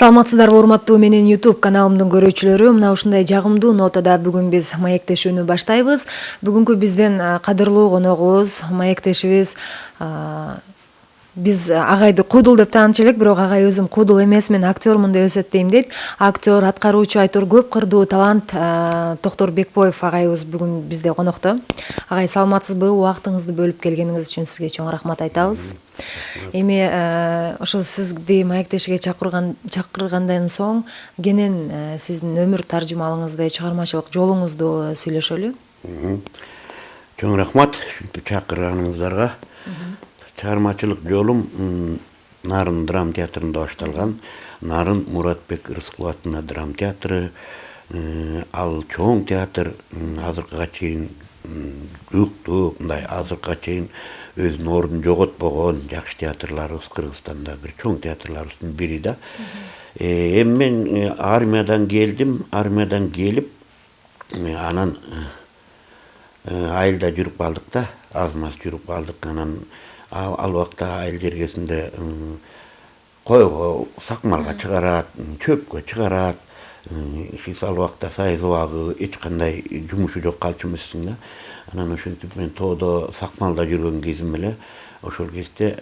Саламатсыздарбы урматтуу менин YouTube каналымдын көрүүчүлөрү. Мына ушундай жагымдуу нотада бүгүн биз маектешүүнү баштайбыз. Бүгүнкү биздин кадырлуу коногубуз, маектешибиз биз агайды кудул деп таанычу элек, бирок агай өзүм кудул эмес, мен актёрмун деп эсептейм дейт. Актер, аткаруучу, айтор көп кырдуу талант Токтор Бекбоев агайыбыз бүгүн бизде конокто. Агай, саламатсызбы? Убактыңызды бөлүп келгениңиз үчүн сизге чоң рахмат айтабыз. Эми ошо сизди маектешиге чакыргандан соң кенен сиздин өмүр таржымалыңызды, чыгармачылык жолуңузду сүйлөшөлү. Чоң рахмат чакырганыңыздарга. Чыгармачылык жолум Нарын драм театрында башталган. Нарын Муратбек Рыскул атына драм театры, ал чоң театр, азыркыга чейин жуктуу, мындай азыркыга чейин өзүнүн ордун жоготпогон жакшы театрларыбыз Кыргызстанда бир чоң театрларыбыздын бири да. Эми мен армиядан келдим, армиядан келип, анан айылда жүрүп калдык да, аз-маз жүрүп калдык. Анан ал убакта айыл жергесинде койго, сакмалга чыгарат, чөпкө чыгарат. Ал убакта сайыз убагы эч кандай жумушу жок калчу эмессиң да. Анан ошентип мен тоодо сакмалда жүргөн кезим эле, ошол кезде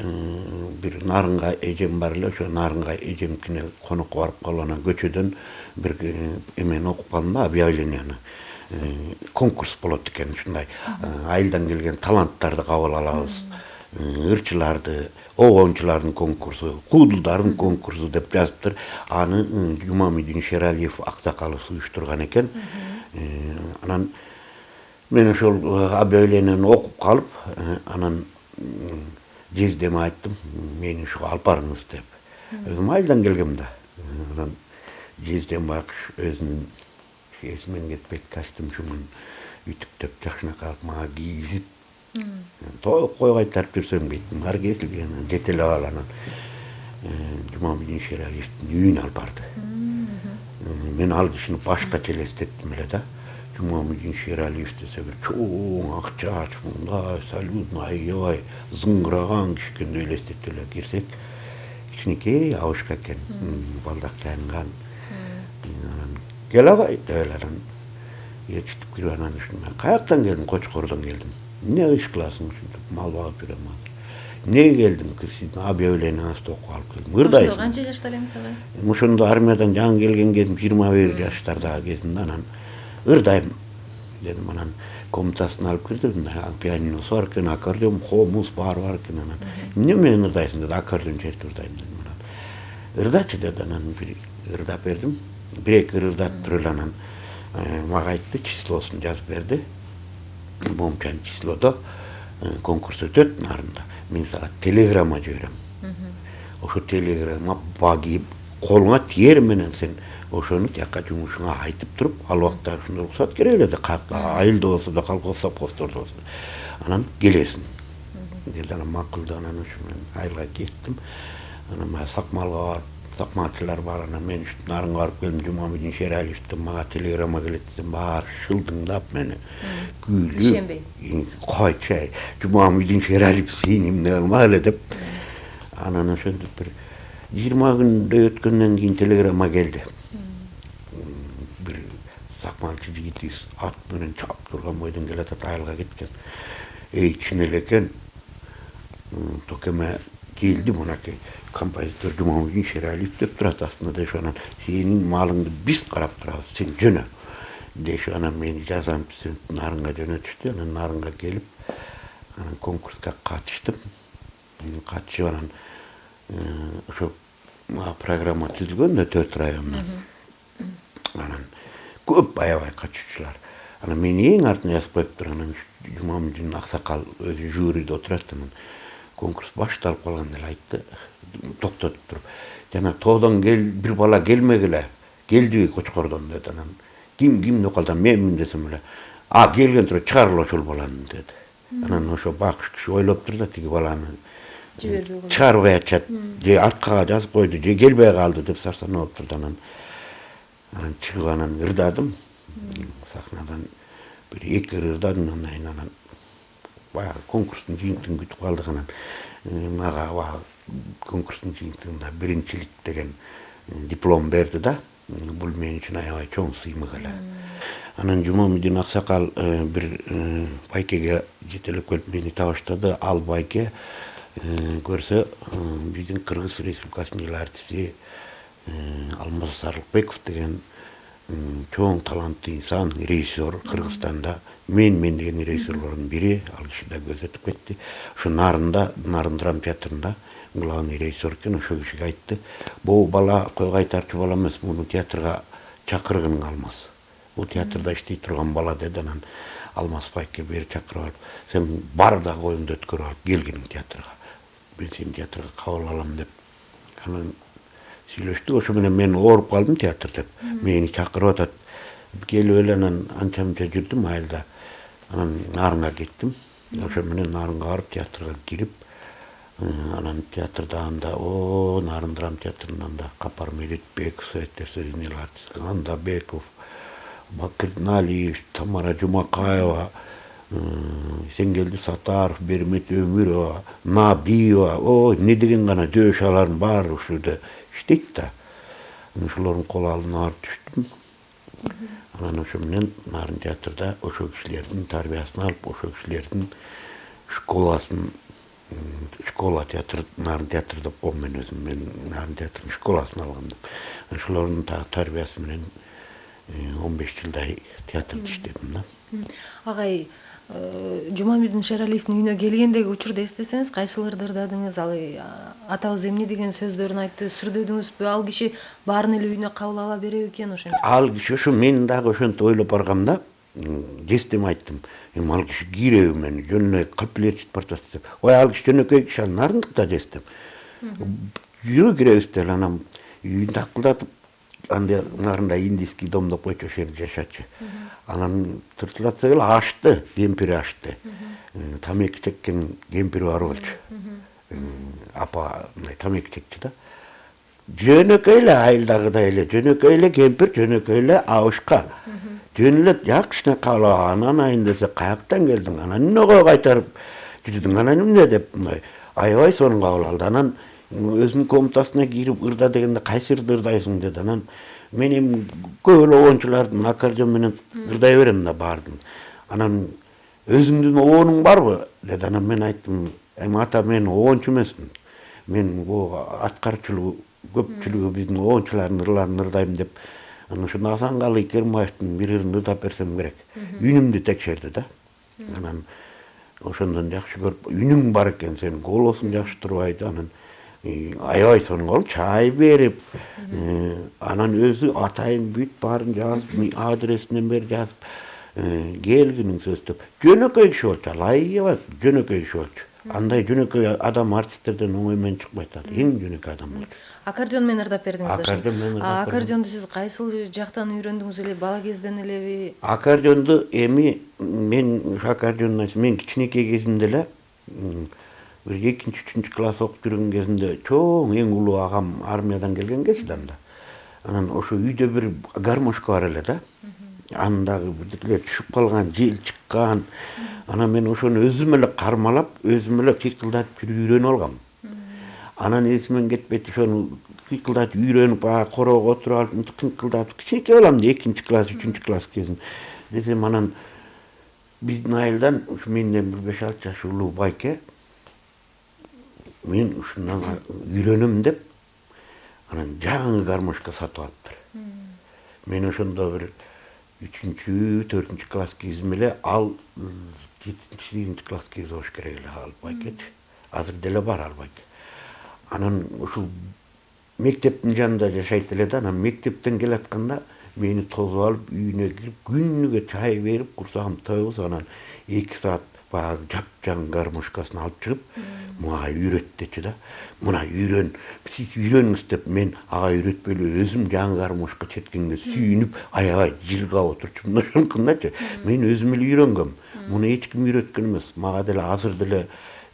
бир Нарынга эжем бар эле, ошо Нарынга эжемкине конокко барып калып, анан көчөдөн бир эмени окуп калдым да, объявленияны. Конкурс болот экен, ушундай айылдан келген таланттарды кабыл алабыз. Ырчыларды, огончулардын конкурсу, куудулдардын конкурсу деп жазыптыр. Аны Жумамидин Шералиев аксакалыбыз уюштурган экен. Анан мен ошол объявленияны окуп калып, анан жездеме айттым, мени ушуга алып барыңыз деп. Өзүм айылдан келгем да. Анан жездем баягы өзүнүн esmen ketpeyt kостюмчумун ütüktep жакшына калып мага кийгизип той кой кайтарып жүрсөң бейтим ар кесилген жете эле калып анан Жумабидин Шералиевдин үйүнө алып барды. Мен ал кишини башкача элестеттим эле да. Жумабидин Шералиев десе бир чоң ак чач мындай салютный аябай зыңгыраган кичкенде элестетип эле кирсек кичинекей абышка экен балдак таянган кел агай деп эле анан ээрчитип кирип анан мен каяктан келдим Кочкордон келдим эмне иш кыласың ушинтип мал багып жүрөм эмнеге келдиң сиздин объявлениеңизди окуп алып келдим ырдайсың канча жашта элеңиз агай ошондо армиядан жаңы келген кезим 21 жаштардагы кезимде анан ырдайм дедим анан комнатасына алып кирдим пианиносу бар экен аккордеон комуз баары бар экен анан эмне менен ырдайсың деди аккордеон чертип ырдайм дедим анан ырдачы деди анан бир ырдап бердим бир эки ырдатып туруп эле анан мага айтты числосун жазып берди моумчан числодо конкурс өтөт нарында мен сага телеграмма жиберем ошо телеграмма багип колуңа тиер менен сен ошону тияка жумушуңа айтып туруп ал убакта ушундай уруксат керек эле да айылда болсо да колхоз совхоздордо болсо да анан келесиң деди анан макул анан ошо мен айылга кеттим анан мага Сакмалга барып сакмачылар бар анан мен ушинтип нарынга барып келдим Жумабидин Шералиевден мага телеграмма келет десем баары шылдыңдап мени күүлүп ишенбей койчу Жумабидин Шералиев сен эмне кылмак эле деп анан ошентип бир 20 күндөй өткөндөн кийин телеграмма келди бир сакманчы жигитибиз ат менен чаап турган бойдон келатат айылга кеткен чын эле экен токеме келди мынакей композитор Жумабидин Шералиев деп турат астында деши анан сенин малыңды биз карап турабыз сен жөнө деши анан мени жазам түзөтүп нарынга жөнөтүштү анан нарынга келип анан конкурска катыштым катышып анан ошо программа түзүлгөн да 4 райондон анан көп аябай катышуучулар анан мени эң артына жазып коюптур анан Жумабидин аксакал өзү жюриде отурат анан конкурс башталып калганда эле айтты токтотуп туруп жана тоодон бир бала келмегиле келдиби Кочкордон деди анан ким деп калды менмин десем эле келген туруп чыгаргыла ошол баланы деди анан ошо бакыш киши ойлоптур да тиги баланы жибербей чыгарбай атышат же арткага жазып койду же келбей калды деп сарсанап отурду анан чыгып анан ырдадым сахнадан бир эки ырдадым андан кийин анан баягы конкурстун жыйынтыгын күтүп калдык анан мага баягы конкурстун жыйынтыгында биринчилик деген диплом берди да бул мен үчүн аябай чоң сыймык эле анан Жумабидин аксакал бир байкеге жетелеп келип мени табыштады ал байке көрсө биздин Кыргыз Республикасынын эл артисти Алмаз Сарылбеков деген чоң таланттуу инсан режиссер Кыргызстанда мен деген режиссерлордун бири ал киши да көз өтүп кетти ошо нарын драма театрында главный режиссер экен ошол кишиге айтты бул бала кой кайтарчу бала эмес муну театрга чакыргын Алмаз бул театрда иштей турган бала деди анан Алмаз байке бери чакырып алып сен бар да оюңду өткөрүп алып келгин театрга мен сени театрга кабыл алам деп анан сүйлөштүк ошо менен мен ооруп калдым театр деп мени чакырып атат келип эле анан анча мынча жүрдүм айылда анан нарынга кеттим ошо менен нарынга барып театрга кирип анан театрда анда нарын драма театрынан да Капар Медетбеков советтер сөзүнүн эл артисти Андабеков Бакырдин Алиев Тамара Жумакаева Сеңгелди Сатаров Бермет Өмүрова Набиева эмне деген гана дөшалардын баары ушурда иштейт да ошолордун кол алдына барып түштүм анан ошо менен нарын театрда ошол кишилердин тарбиясын алып ошол кишилердин школа театр нарын театр деп коем мен өзүм мен нарын театрдын школасын алгам деп ошолордун тарбиясы менен 15 жылдай театрда иштедим да агай Жумабидин Шералиевдин үйүнө келгендеги учурду эстесеңиз кайсыларды ырдадыңыз ал атабыз эмне деген сөздөрүн айтты сүрдөдүңүзбү ал киши баарын эле үйүнө кабыл ала береби экен ошентип ал киши ошо мен дагы ошентип ойлоп баргам да кестем айттым ал киши киреби мени жөн эле кылып эле ээрчитип баратасыз деп ой ал киши жөнөкөй киши ал нарындыкта дестим жүрө киребиз деле анан үйүн такылдатып анда нарында индийский дом деп койчу, ошол жерде жашачу. Анан тыртылатса эле ашты, кемпири ашты. Тамеки чеккен кемпири бар болчу. Апа тамеки чекчү да. Жөнөкөй эле айылдагыдай эле, жөнөкөй эле кемпир, жөнөкөй эле абышка. Жөн эле жакшына кабыл алган. Анан айын десе, каяктан келдиң? Анан эмнеге кайтарып жүрдүң? Анан эмне деп мындай аябай сонун кабыл алды. Анан өзүнүн комнатасына кирип ырда дегенде, кайсы ырды ырдайсың деди. Анан мен эми көп эле оончулардын аккордеон менен ырдай берем да баардын. Анан өзүңдүн оонуң барбы деди. Анан мен айттым, эми ата мен оончу эмесмин. Мен бул аткарчылык көпчүлүгү биздин оончулардын ырларын ырдайм деп. Анан ушуну Асанкалы Керимбаевдин бир ырын ырдап берсем керек. Үнүмдү текшерди да. Анан ошондон жакшы көрүп, үнүң бар экен, сенин голосуң жакшы турбайт. Анан аябай сонун болуп чай берип, анан өзү атайын бүт баарын жазып, адресинен бери жазып, келгиниң сөздөп. Жөнөкөй киши болчу, ал аябай жөнөкөй киши болчу. Андай жөнөкөй адам артисттерден оңой менен чыкпайт, ал эң жөнөкөй адам болчу. Аккордеон менен ырдап бердиңиз да? Аккордеон менен ырдап бердим. Аккордеонду сиз кайсыл жактан үйрөндүңүз эле? Бала кезден элеби? Аккордеонду эми мен аккордеондун мен кичинекей кезимде эле бир 2-3 класс окуп жүргөн кезинде чоң эң улуу агам армиядан келген кезде анда. Анан ошо үйдө бир гармошка бар эле да. Андагы бирдикелер түшүп калган, жел чыккан. Анан мен ошону өзүм эле кармалап, өзүм эле кыйкылдатып үйрөнүп алгам. Анан эсимен кетпейт, ошону кыйкылдатып үйрөнүп, баягы короого отуруп алып, мынтип кыйкылдатып, кичинекей балам 2-класс, 3-класс кезим. Десем анан биздин айылдан ушу менден бир 5-6 жаш улуу байке мен ушундан үйрөнөм деп анан жаңы гармошка сатып алыптыр. Мен ошондо бир 3-4 класс кезим эле, ал 7-8 класс кез болуш керек эле ал байкечи. Азыр деле бар ал байке. Анан ушул мектептин жанында жашайт эле да. Анан мектептен келатканда мени тосуп алып, үйүнө кирип, күнүгө чай берип, курсагым тойгуз, анан 2 саат баягы жапжаң гармошкасын алып чыгып, мага үйрөт дечү да. Мына үйрөн, сиз үйрөнүңүз деп мен ага үйрөтпөй эле өзүм жаңы гармошка четкенге сүйүнүп, аябай жылгап отурчумун ошонкундачы. Мен өзүм эле үйрөнгөм. Муну эч ким үйрөткөн эмес. Мага деле азыр деле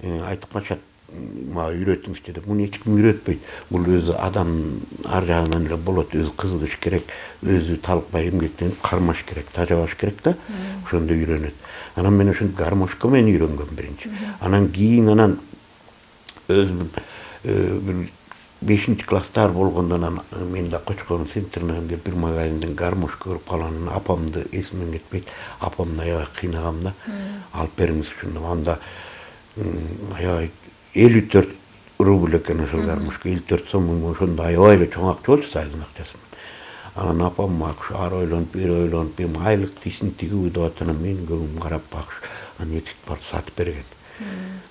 айтып калышат, мага үйрөтүңүзчү деп. Муну эч ким үйрөтпөйт. Бул өзү адам ар жагынан эле болот. Өзү кызыгыш керек, өзү талкпай эмгектенип кармаш керек, тажабаш керек да. Ошондо үйрөнөт. Анан мен ошон гармошка менен үйрөнгөм биринчи. Анан кийин анан өзүм бир 5-класстар болгондо анан мен да Кочкордун центринен келип бир магазинден гармошка көрүп калган. Апамды эсимден кетпейт. Апамды аябай кыйнагам да. Алып бериңиз ушуну. Анда аябай 54 рубль экен ошол гармошка, 54 сом. Ошондо аябай эле чоң акча болчу сайдын акчасы. Анан апам мага ар ойлонуп, бир ойлонуп, эми айлык тисин тигүү деп атат. Анан мен көңүм карап багыш, анан этип барып сатып берген.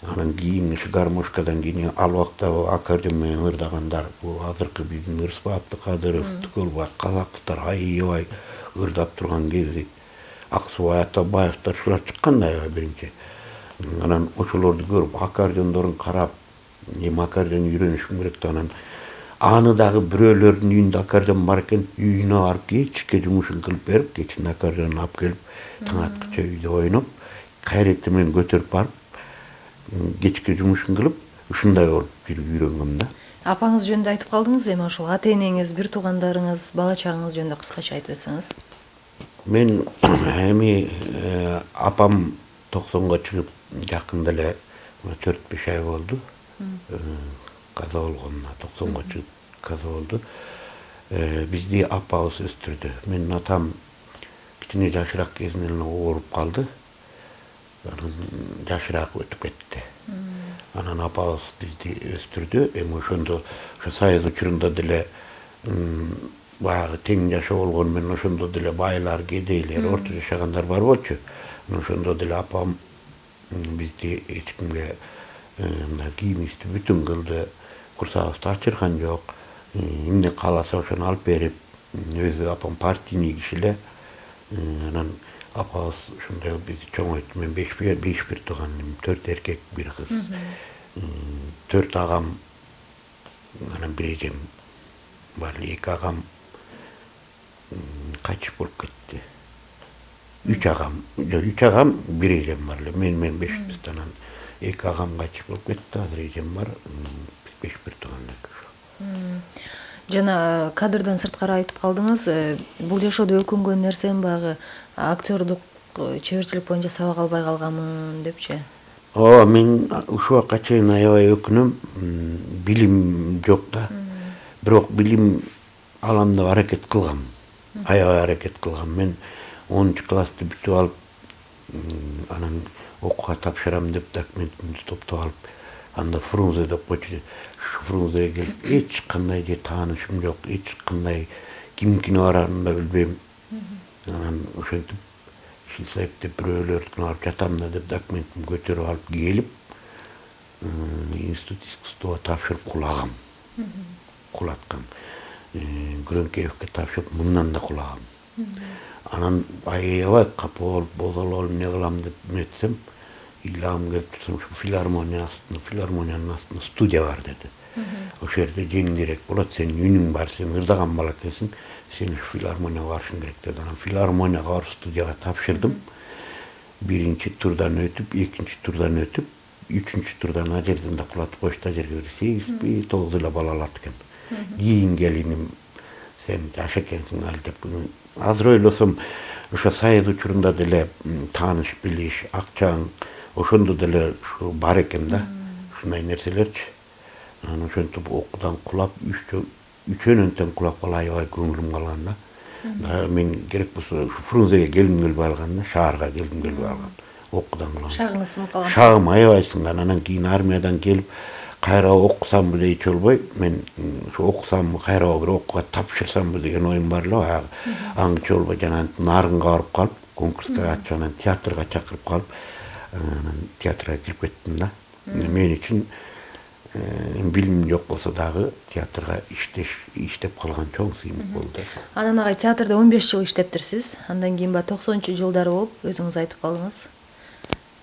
Анан кийин ушу гармошкадан кийин ал убакта аккордеон менен ырдагандар, бул азыркы биздин Ырысбай Абдыкадыров, Түгөлбай Казаковдор аябай ырдап турган кези, Аксубай Атабаевдер ушулар чыккан да аябай биринчи. Анан ошолорду көрүп, аккордеондорун карап, эми аккордеон үйрөнүшүм керек да. Анан аны дагы бирөөлөрдүн үйүндө аккордеон бар экен, үйүнө барып кечке жумушун кылып берип, кечинде аккордеонун алып келип, таң аткыча үйдө ойноп, кайрети менен көтөрүп барып, кечке жумушун кылып, ушундай болуп жүрүп үйрөнгөм да. Апаңыз жөнүндө айтып калдыңыз, эми ошол ата энеңиз, бир туугандарыңыз, бала чагыңыз жөнүндө кыскача айтып өтсөңүз. Мен эми апам 90го чыгып жакында эле 4-5 ай болду. Каза болгонуна 90го чыгып каза болду. Бизди апабыз өстүрдү. Менин атам кичине жашыраак кезинен эле ооруп калды. Анан жашыраак өтүп кетти. Анан апабыз бизди өстүрдү. Эми ошондо ошо Союз учурунда деле баягы тең жашоо болгону менен ошондо деле байлар, кедейлер, орто жашагандар бар болчу. Ошондо деле апам бизди эч кимге мына кийимибизди бүтүн кылды, курсагыбызды ачырган жок. Эмне кааласа ошону алып берип, өзү апам партийный киши эле. Анан апабыз ошондой бизди чоңойтtu. Мен 5 тууган, 4 эркек, 1 кыз. 4 агам, анан 1 эжем бар, 2 агам качып болуп кетти. 3 агам, жок 3 агам, 1 эжем бар эле. Мен 5 анан 2 агам качып болуп кетти. Азыр эжем бар. Биз 5 бир тууган элек. Жана кадрдан сырткары айтып калдыңыз, бул жашоодо өкүнгөн нерсем багы актердук чеберчилик боюнча сабак албай калганмын депчи. Мен ушул убакка чейин аябай өкүнөм. Билим жок да. Бирок билим алам деп аракет кылгам. Аябай аракет кылгам. Мен 10-классты бүтүп алып, анан окууга тапшырам деп документимди топтоп алып, анда Фрунзе деп койчу. Фрунзеге келип, эч кандай же таанышым жок, эч кандай кимдикине барарын да билбейм. Анан ошентип Шилсаев деп бирөөлөрдүн алып жатам да деп документимди көтөрүп алып келип, институт искусствого тапшырып кулагам. Кулаткан. Грөнкеевке тапшырып мындан да кулагам. Анан аябай капа болуп, бозолуп эмне кылам деп нетсем, ыйлагым келип турсам, ушу филармониянын астында студия бар деди. Ошол жерде жеңилирээк болот, сенин үнүң бар, сен ырдаган бала экенсиң, сен ушу филармонияга барышың керек деди. Анан филармонияга барып студияга тапшырдым. Биринчи турдан өтүп, экинчи турдан өтүп, үчүнчү турдан а жерден да кулатып коюшту, а жерге 8 9 эле бала алат экен. Кийин келиним, сен жаш экенсиң ал деп. Азыр ойлосом, ошо Союз учурунда деле тааныш билиш, акчаң ошондо деле ушу бар экен да. Ушундай нерселерчи. Анан ошентип окуудан кулап, үчөөнөн тең кулап калып аябай көңүлүм калган да. Мен керек болсо ушу Фрунзеге келгим келбей калган да, шаарга келгим келбей калган. Окуудан кылам. Шагыңыз сынып калган. Шагым аябай сынган. Анан кийин армиядан келип, кайра окусамбы дейчи болбой, мен ушу окусамбы, кайра бир окууга тапшырсамбы деген оюм бар эле. Аңчы болбой жана Нарынга барып калып, конкурска катышып, анан театрга чакырып калып, анан театрга кирип кеттим да. Мен үчүн билим жок болсо дагы театрга иштеп калган чоң сыймык болду. Анан агай театрда 15 жыл иштептирсиз. Андан кийин 90-жылдары болуп, өзүңүз айтып калдыңыз.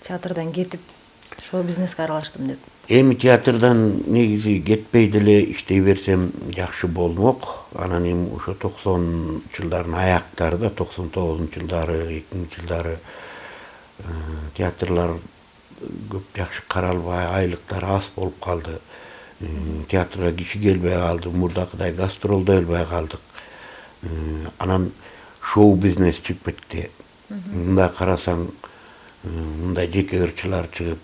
Театрдан кетип, шоу бизнеске аралаштым деп. Эми театрдан негизи кетпей деле иштей берсем жакшы болмок. Анан эми ошо 90-жылдардын аяктарында, 99-жылдары, 2000-жылдары театрлар көп жакшы каралбай, айлыктар аз болуп калды. Театрга киши келбей калды, мурдакыдай гастролдой албай калдык. Анан шоу бизнес чыгып кетти. Мындай карасаң, мындай жеке ырчылар чыгып,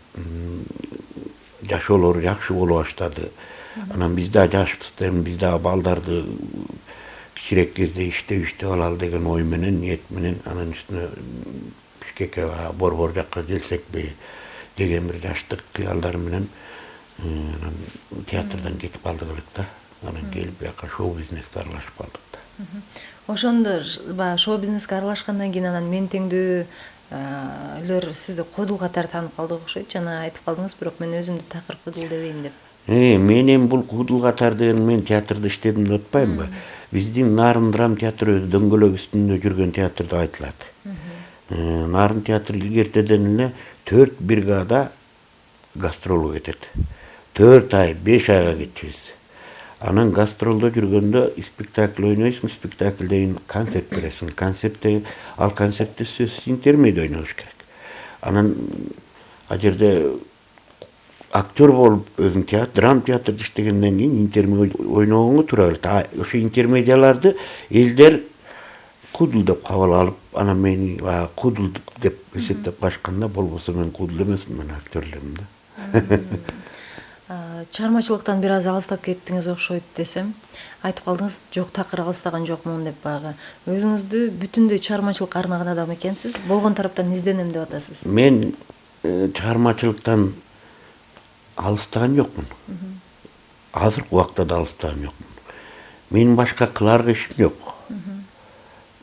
жашоолору жакшы боло баштады. Анан биз да жашпыз, биз да балдарды кичирээк кезде иштеп алалы деген ой менен, ниет менен, анан үстүнө Бишкекке, Борбор жакка келсекпи деген бир жаштык кыялдар менен театрдан кетип калдык элек да. Анан келип бияка шоу бизнеске аралашып калдык да. Ошондо шоу бизнеске аралашкандан кийин анан мен теңдүүлөр сизди кодул катары таанып калдык окшойт. Жана айтып калдыңыз, бирок мен өзүмдү такыр кодул дебейм деп. Мен эми бул кудул катары деген мен театрда иштедим деп атпаймынбы? Биздин Нарын драм театры дөңгөлөк үстүндө жүргөн театр деп айтылат. Нарын театры илгертеден эле 4 бригада гастролго кетет. 4 ай, 5 айга кетчүбүз. Анан гастролдо жүргөндө спектакль ойнойсуң, спектаклден концерт бересиң. Ал концертте сөзсүз интермедия ойнош керек. Анан а жерде актер болуп өзүң драм театрда иштегенден кийин интермедия ойногонго туура келет. Ошо интермедияларды элдер кудул деп кабыл алып, анан мени кудул деп эсептеп калышканда, болбосо мен кудул эмесмин, мен актер элем да. Чыгармачылыктан бир аз алыстап кеттиңиз окшойт десем, айтып калдыңыз, жок такыр алыстаган жокмун деп багы. Өзүңүздү бүтүндөй чыгармачылыкка арнаган адам экенсиз, болгон тараптан изденем деп атасыз. Мен чыгармачылыктан алыстаган жокмун. Азыркы убакта да алыстаган жокмун. Менин башка кылар ишим жок.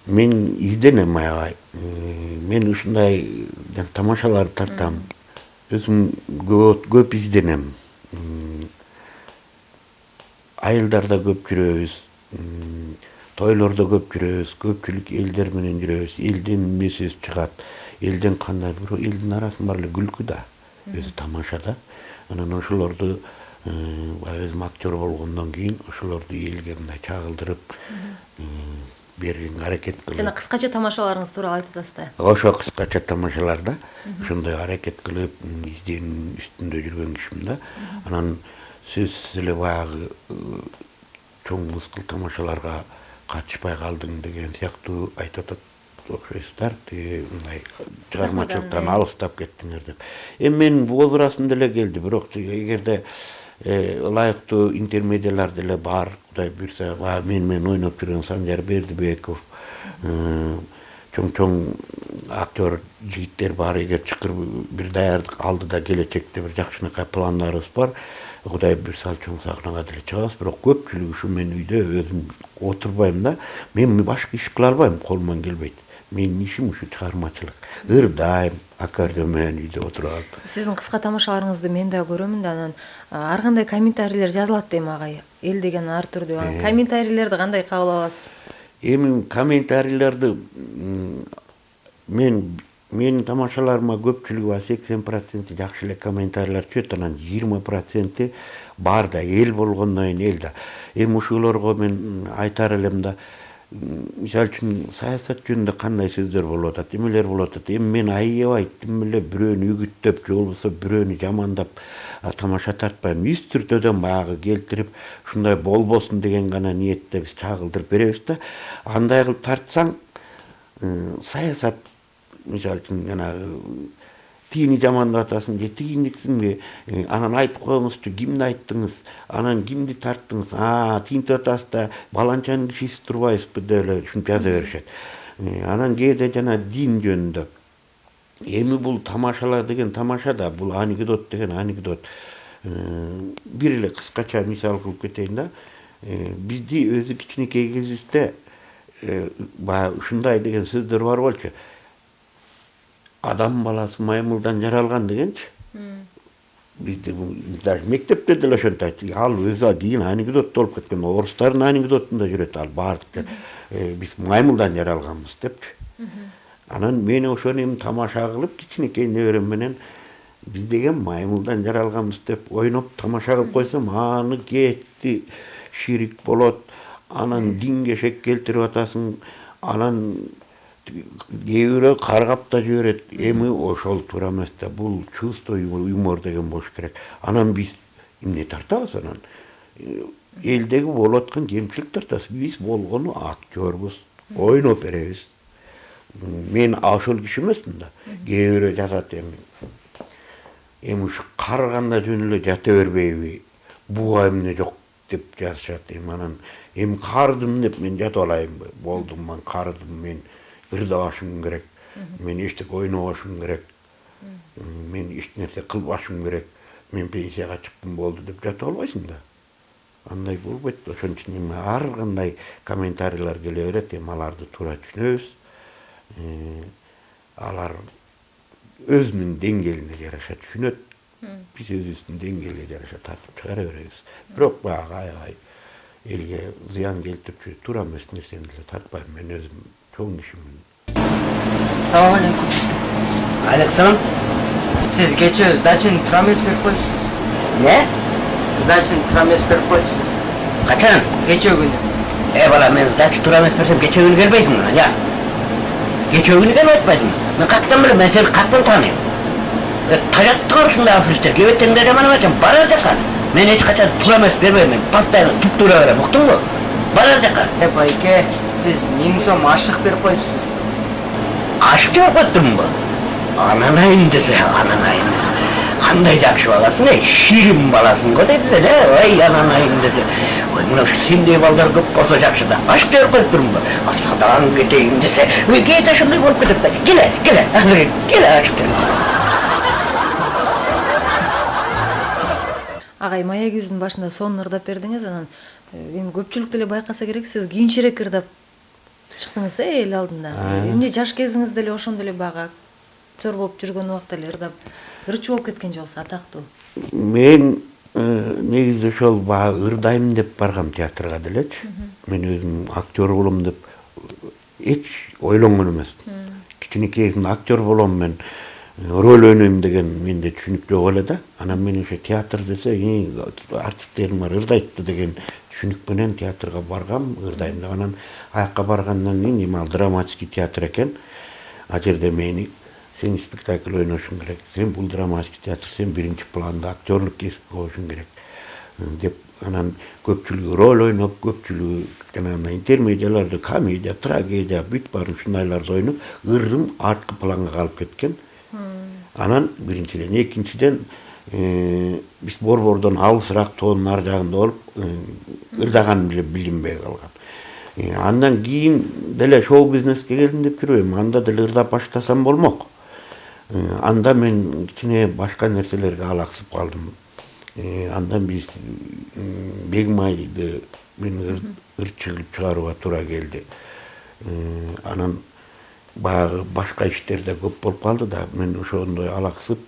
Мен изденем аябай. Мен ушундай тамашаларды тартам. Өзүм көп изденем. Айылдарда көп жүрөбүз. Тойлордо көп жүрөбүз. Көпчүлүк элдер менен жүрөбүз. Элден эмне сөз чыгат. Элден кандай, бирок элдин арасында бар эле күлкү да. Өзү тамаша да. Анан ошолорду өзүм актер болгондон кийин ошолорду элге мындай чагылдырып, бергенге аракет кылып. Жана кыскача тамашаларыңыз тууралуу айтып атасыз да. Ошо кыскача тамашаларда ошондой аракет кылып изденүү үстүндө жүргөн кишимин да. Анан сиз эле баягы чоң мыскыл тамашаларга катышпай калдың деген сыяктуу айтып атат окшойсуздар. Мындай чыгармачылыктан алыстап кеттиңер деп. Эми менин возрастым деле келди, бирок эгерде ылайыктуу интермедиалар деле бар, Кудай буйрса, менен ойноп жүргөн Санжар Бердибеков, чоң актер жигиттер бар. Эгер чыкыр бир даярдык алдыда келечекте бир жакшынакай пландарыбыз бар. Кудай буйрса чоң сахнага деле чыгабыз, бирок көпчүлүгү ушу мен үйдө өзүм отурбайм да. Мен башка иш кыла албайм, колуман келбейт. Менин ишим ушу чыгармачылык. Ырдайм, аккордеон менен үйдө отуруп алып. Сиздин кыска тамашаларыңызды мен да көрөмүн да, анан ар кандай комментарийлер жазылат дейм агай. Эл деген ар түрдүү. Анан комментарийлерди кандай кабыл аласыз? Эми комментарийлерди менин тамашаларыма көпчүлүгү 80% жакшы эле комментарийлер түшөт, анан 20% бар да, эл болгондон кийин эл да. Эми ушулорго мен айтар элем да, мисалы үчүн саясат жөнүндө кандай сөздөр болуп атат, эмелер болуп атат. Эми мен аябай тим эле бирөөнү үгүттөп же болбосо бирөөнү жамандап тамаша тартпайм. Үстүртөдөн баягы келтирип, ушундай болбосун деген гана ниетте биз чагылдырып беребиз да. Андай кылып тартсаң, саясат мисалы үчүн жанагы тигини жамандап атасың же тигиндиксиңби, анан айтып коюңузчу, кимди айттыңыз, анан кимди тарттыңыз, тигинтип атасыз да, баланчанын кишиси турбайсызбы деп эле ушинтип жаза беришет. Анан кээде жана дин жөнүндө. Эми бул тамашалар деген тамаша да, бул анекдот деген анекдот. Бир эле кыскача мисал кылып кетейин да. Бизди өзү кичинекей кезибизде баягы ушундай деген сөздөр бар болчу. Адам баласы маймылдан жаралган дегенчи. Бизде даже мектепте деле ошентип айтты. Ал өзү кийин анекдот болуп кеткен. Орустардын анекдотунда жүрөт ал баардык. Биз маймылдан жаралганбыз депчи. Анан мен ошону эми тамаша кылып кичинекей неберем менен биз деген маймылдан жаралганбыз деп ойноп тамаша кылып койсом, аны кетти ширик болот. Анан динге шек келтирип атасың. Анан кээ бирөө каргап да жиберет. Эми ошол туура эмес да, бул чувство юмор деген болуш керек. Анан биз эмне тартабыз анан? Элдеги болуп аткан кемчилик тартабыз. Биз болгону актербуз, ойноп беребиз. Мен ошол киши эмесмин да. Кээ бирөө жазат эми ушу карыганда жөн эле жата бербейби? Буга эмне жок деп жазышат. Анан эми карыдым деп мен жатып алайынбы? Болдум, мен карыдым, мен ырдабашым керек, мен эчтеке ойнобашым керек, мен эч нерсе кылбашым керек, мен пенсияга чыктым болду деп жатып албайсың да. Андай болбойт. Ошон үчүн эми ар кандай комментарийлер келе берет, эми аларды туура түшүнөбүз. Алар өзүнүн деңгээлине жараша түшүнөт. Биз өзүбүздүн деңгээлге жараша тартып чыгара беребиз. Бирок баягы аябай элге зыян келтирчү туура эмес нерсени деле тартпайм. Мен өзүм чоң кишимин. Салам алейкум. Александр, Siz geçiyor, значит, трамес берип коюпсуз. ne? Значит, трамес берип коюпсуз. Kaçan? Geçiyor günü. Bala men zdaki turames versem geçen günü gelmeysin mi? Ya. Geçen günü gelmeysin mi? Ben kalktan bile ben seni kalktan tanıyım. Tacattı şunda afişler. Gevetten de hemen hemen bana da kal. Ben hiç kaçan turames vermeyim. Pastayla tuttura verem. Uktun mu? Bana da kal. Bayke, siz 1000 so'm aşık berip koyupsuz. Aşk yok attın mı? Ananayın dese, ananayın dese. Qanday жақсы баласың, ширин баласың ғой дейді сен, ой ананайың десе. Ой, мына сендей балдар көп болса жақсы да. Ашық беріп қойып тұрмын ба? Асадан кетейін десе. Ой, кейде шындай болып кетіп та. Келе, ашық беріп. Агай, мая күздүн башында сонун ырдап бердиңиз, анан эми көпчүлүк деле байкаса керек, сиз кийинчерээк ырдап чыктыңыз эл алдында. Эмне жаш кезиңизде эле ошондо эле бага актер болуп жүргөн убакта эле ырдап ырчы болуп кеткен жоксуз, атактуу? Мен негизи ошол баягы ырдайм деп баргам театрга делечи. Мен өзүм актер болом деп эч ойлонгон эмесмин. Кичинекейден актер болом мен. rol oynayayım деген менде түшүнүк жок эле да. Анан мен ошо театр десе, артисттерим бар ырдайт деген түшүнүк менен театрга баргам, ырдайм деп. Анан аякка баргандан кийин эми ал драматический театр экен. Ал жерде мени сен спектакль ойношуң керек, сен бул драматический театр, сен биринчи планда актерлук кесип болушуң керек деп. Анан көпчүлүгү роль ойноп, көпчүлүгү жанагындай интермедияларды, комедия, трагедия, бүт баарын ушундайларды ойноп, ырым арткы планга калып кеткен. Анан биринчиден, экинчиден биз борбордон алысыраак тоонун ар жагында болуп, ырдаганым эле билинбей калган. Андан кийин деле шоу бизнеске келдим деп жүрбөйм. Анда деле ырдап баштасам болмок. Анда мен кичине башка нерселерге алаксып калдым. Андан биз Бегмайды мен ырчылып чыгарууга туура келди. Анан баягы башка иштерде көп болуп калды да, мен ошондой алаксып,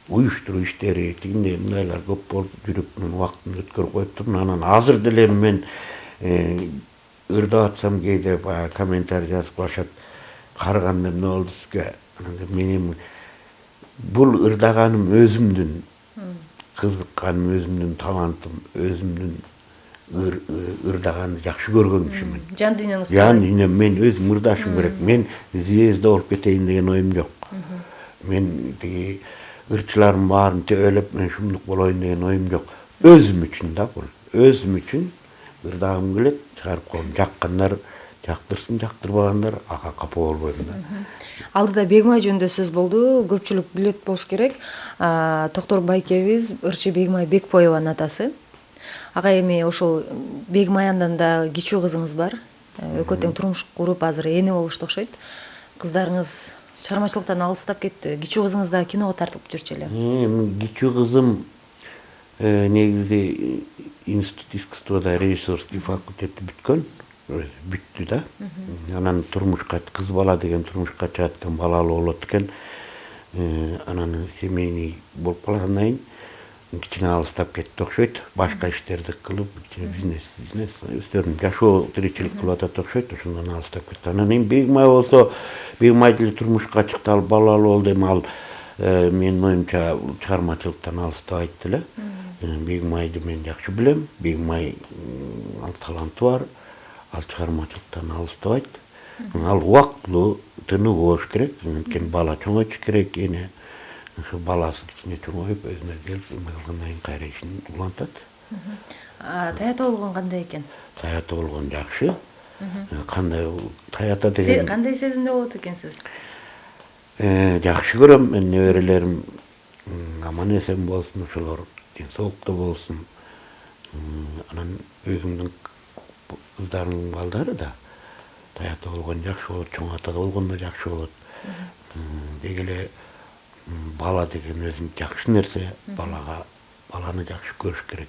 уюштуруу иштери, тигиндей мындайлар көп болуп жүрүп, мен убактымды өткөрүп коюптурмун. Анан азыр деле мен ырдап атсам кээде баягы комментарий жазып калышат, карыганда эмне болду сизге? Анан менин бул ырдаганым өзүмдүн кызыкканым, өзүмдүн талантым, өзүмдүн ырдаганды жакшы көргөн кишимин. Жан дүйнөңүз Жан дүйнөм, мен өзүм ырдашым керек. Мен звезда болуп кетейин деген оюм жок. Мен тиги ырчылардын баарын тебелеп, мен шумдук болоюн деген оюм жок. Өзүм үчүн да бул. Өзүм үчүн ырдагым келет, чыгарып коем. Жаккандар жактырсын, жактырбагандар ага капа болбойм да. Алдыда Бегмай жөнүндө сөз болду. Көпчүлүк билет болуш керек. Токтор байкебиз ырчы Бегмай Бекпоеванын атасы. Ага эми ошол Бегмай андан да кичүү кызыңыз бар. Экөө тең турмуш куруп азыр эне болушту окшойт. Кыздарыңыз чыгармачылыктан алыстап кетти. Кичүү кызыңыз да киного тартылып жүрчү эле. Кичүү кызым негизи институт искусствода режиссерский факультетти бүткөн. Бүттү да. Анан турмушка, кыз бала деген турмушка чыгат экен, балалуу болот экен. Анан семейный болуп калгандан кийин кичине алыстап кетти окшойт. Башка иштерди кылып, кичине бизнес, өздөрүнүн жашоо тиричилик кылып атат окшойт. Ошондон алыстап кетти. Анан эми Бегмай болсо, Бегмай деле турмушка чыкты, ал балалуу болду. Эми ал менин оюмча чыгармачылыктан алыстабайт деле. Бегмайды мен жакшы билем. Бегмай ал таланты бар. Ал чыгармачылыктан алыстабайт. Ал убактылуу тыныгуу болуш керек. Анткени бала чоңойтуш керек. Эне ошо баласы кичине чоңоюп, өзүнө келип, эме кылгандан кийин кайра ишин улантат. Таята болгон кандай экен? Таята болгон жакшы. Кандай таята деген? Кандай сезимде болот экенсиз? Жакшы көрөм. Мен неберелерим аман эсен болсун, ошолор ден соолукта болсун. Анан өзүмдүн кыздарымдын балдары да таята болгон жакшы болот, чоң атада болгон да жакшы болот. Деги эле бала деген өзүн жакшы нерсе, баланы жакшы көрүш керек.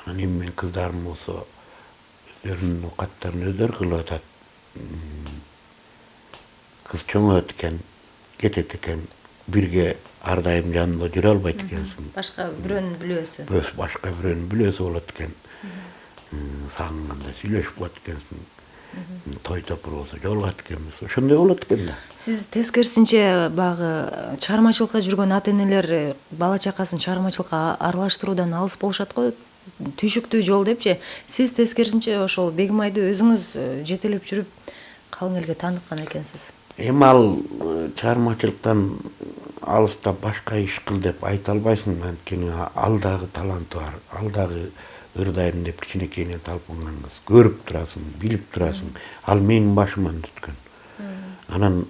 Анан эми мен кыздарым болсо өздөрүнүн оокаттарын өздөрү кылып атат. Кыз чоңоет экен, кетет экен, бирге ар дайым жанында жүрө албайт экенсиң. Башка бирөөнүн бүлөөсү. Башка бирөөнүн бүлөөсү болот экен. Сагынганда сүйлөшүп калат экенсиң. Той топур болсо жолугат экенбиз. Ошондой болот экен да. Сиз тескерисинче багы чыгармачылыкка жүргөн ата-энелер бала чакасын чыгармачылыкка аралаштыруудан алыс болушат го. Түйшүктүү жол депчи. Сиз тескерисинче ошол Бегмайды өзүңүз жетелеп жүрүп калың элге тааныккан экенсиз. Эми ал чыгармачылыктан алыстап башка иш кыл деп айта албайсың. Анткени ал дагы таланты бар. Ал дагы ырдайм деп кичинекейинен талпынган кыз. Көрүп турасың, билип турасың. Ал менин башыман өткөн. Анан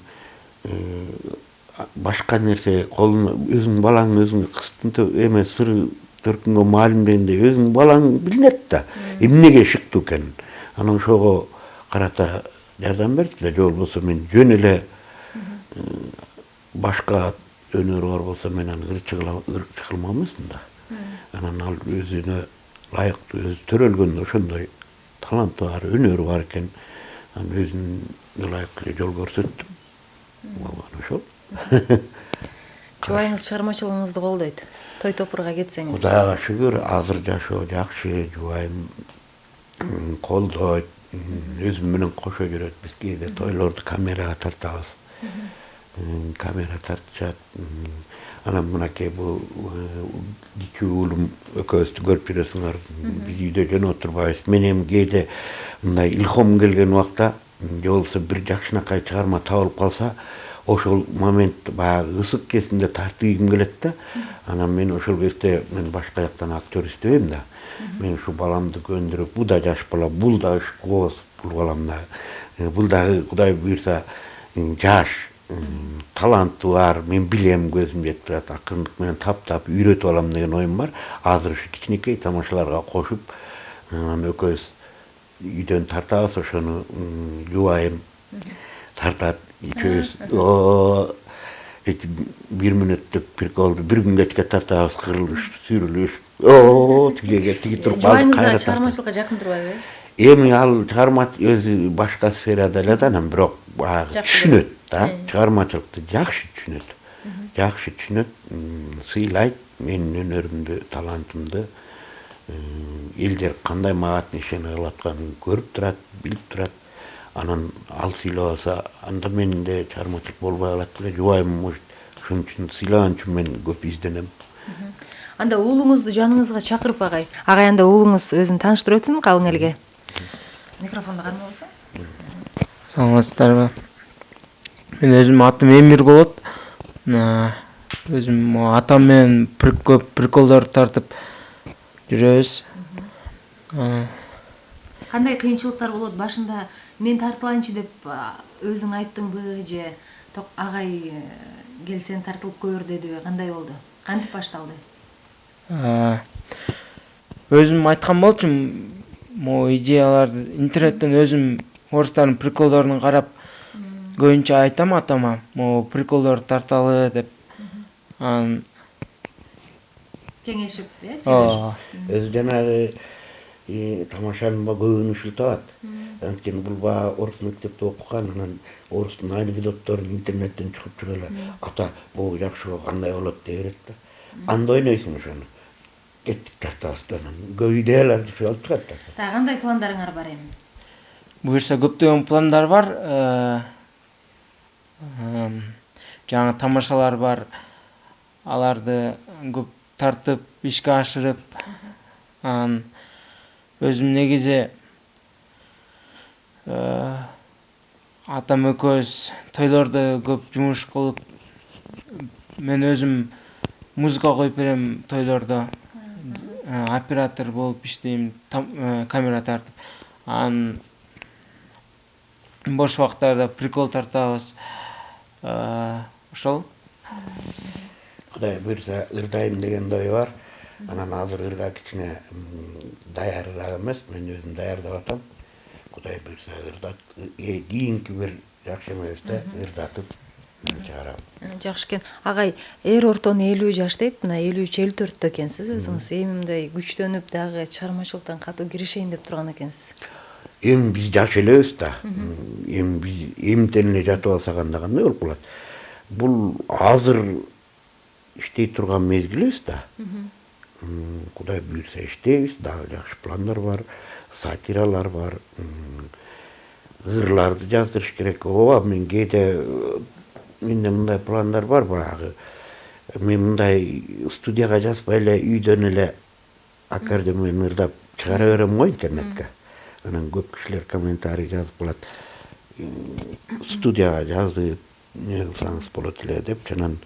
башка нерсе колуна өзүң балаңды өзүңө кыстын эме сыры төркүнгө маалым дегендей өзүң балаң билинет да. Эмнеге шыктуу экенин. Анан ошого карата жардам берди да, жол болсо мен жөн эле башка өнөр бар болсо мен аны ырчы кылмак эмесмин да. Анан ал өзүнө лайыктуу, өзү төрөлгөндө ошондой таланты бар, өнөрү бар экен. Анан өзүнө лайыктуу эле жол көрсөттүм. Болгон ошол. Жубайыңыз чыгармачылыгыңызды колдойт. Той топурга кетсеңиз. Кудайга шүгүр, азыр жашоо жакшы, жубайым колдойт. Özüm менен кошо жүрөт. Биз кээде тойлорду камерага тартабыз. Камера тартышат. Анан мынакей бул iki уулум экөөбүздү көрүп жүрөсүңөр. Биз үйдө жөн отурбайбыз. Мен эми кээде мындай илхом келген убакта же болбосо бир жакшынакай чыгарма табылып калса, ошол момент баягы ысык кезинде тартып ийгим келет да. Анан мен ошол кезде мен башка жактан актер издебейм да. Мен ушу баламды көндүрүп, бул да жаш бала, бул да ышкоз, бул балам да. Бул дагы Кудай буйрса жаш, таланты бар, мен билем, көзүм жетип турат, акырындык менен таптап үйрөтүп алам деген оюм бар. Азыр ушу кичинекей тамашаларга кошуп, анан экөөбүз үйдөн тартабыз, ошону жубайым тартат, үчөөбүз эти 1 мүнөттүк приколду бир күн кечке тартабыз, кырылыш, сүрүлүш, тиги туруп калып кайра чыгармачылыкка жакын турбайбы? Эми ал чыгарма өзү башка сферада эле да, анан бирок баягы түшүнөт да, чыгармачылыкты жакшы түшүнөт. Жакшы түшүнөт, сыйлайт менин өнөрүмдү, талантымды. Элдер кандай мага ишене кылып атканын көрүп турат, билип турат. Анан ал сыйлабаса, анда менде чыгармачылык болбой калат эле, жубайым может. Ошон үчүн сыйлаган үчүн мен көп изденем. Анда уулуңузду жаныңызга чакырып агай. Агай, анда уулуңуз өзүн тааныштырып өтсүнбү калың элге? Микрофонду кандай болсо? Саламатсыздарбы? Мен өзүм атым Эмир болот. Өзүм атам менен көп приколдор тартып жүрөбүз. Кандай кыйынчылыктар болот башында? Мен тартылайынчы деп өзүң айттыңбы же агай келсең тартылып көр дедиби? Кандай болду? Кантип башталды? Өзүм айткан болчумун, могу идеяларды интернеттен өзүм орустардын приколдорун карап көбүнчө айтам атама, могу приколдор тарталы деп. Анан Кеңешип, сүйлөшүп. Өзү жанагы тамашанын көбүн ушултабат. Анткени бул баа орус мектепте окуган, анан орустун анекдотторун интернеттен чыгып жүрө эле. Ата, бул жакшы кандай болот дей берет да. Анда ойнойсуң ошону. Кеттик тартабыздан. Көп идеялар алып чыгат да. Кандай пландарыңар бар эми? Буюрса көптөгөн пландар бар. Жаңы тамашалар бар. Аларды көп тартып, ишке ашырып, өзүм негизи атам экөөбүз тойлордо көп жумуш кылып, мен өзүм музыка коюп берем тойлордо. Оператор болуп иштейм, камера тартып. Бош убактарда прикол тартабыз. Ошол. Кудай буйрса ырдайм деген ой бар. Анан азыр ырга кичине даярыраак эмес, мен өзүм даярдап атам. Кудай буйрса ырдат, кийинки бир жакшы эместе ырдатып чыгарам. Жакшы экен. Агай, ортону 50 жаш дейт, мына 53-54 экенсиз өзүңүз. Эми мындай күчтөнүп дагы чыгармачылыктан катуу киришейин деп турган экенсиз. Эми биз жаш элебиз да. Эми биз эмтен эле жатып алсак анда кандай болуп калат? Бул азыр иштей турган мезгилибиз да. Кудай буйрса иштейбиз, дагы жакшы пландар бар, сатиралар бар. Ырларды жаздырыш керек. Ооба, мен кээде менде мындай пландар бар баягы. Мен мындай студияга жазбай эле үйдөн эле аккордеон менен ырдап чыгара берем го интернетке. Анан көп кишилер комментарий жазып калат. Студияга жазып, не кылсаңыз болот эле деп, анан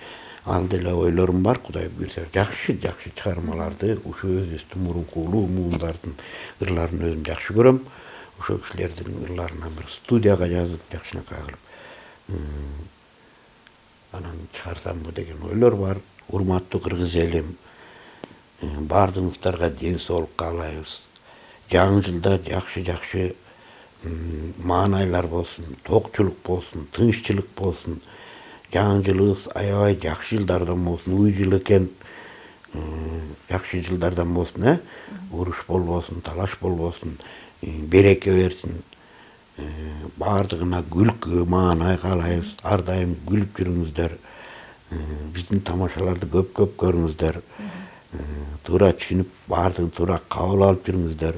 ал деле ойлорум бар. Кудай буйрса жакшы чыгармаларды, ушу өзүбүздүн мурунку улуу муундардын ырларын өзүм жакшы көрөм. Ошол кишилердин ырларынан бир студияга жазып, жакшынакай кылып анан чыгарсамбы деген ойлор бар. Урматтуу кыргыз элим, баардыгыңыздарга ден соолук каалайбыз. Жаңы жылда жакшы маанайлар болсун, токчулук болсун, тынччылык болсун. Жаңы жылыбыз аябай жакшы жылдардан болсун, уй жыл экен. Жакшы жылдардан болсун, уруш болбосун, талаш болбосун, береке берсин. Баардыгына күлкү, маанай каалайбыз. Ар дайым күлүп жүрүңүздөр. Биздин тамашаларды көп көрүңүздөр. Туура түшүнүп, баардыгын туура кабыл алып жүрүңүздөр.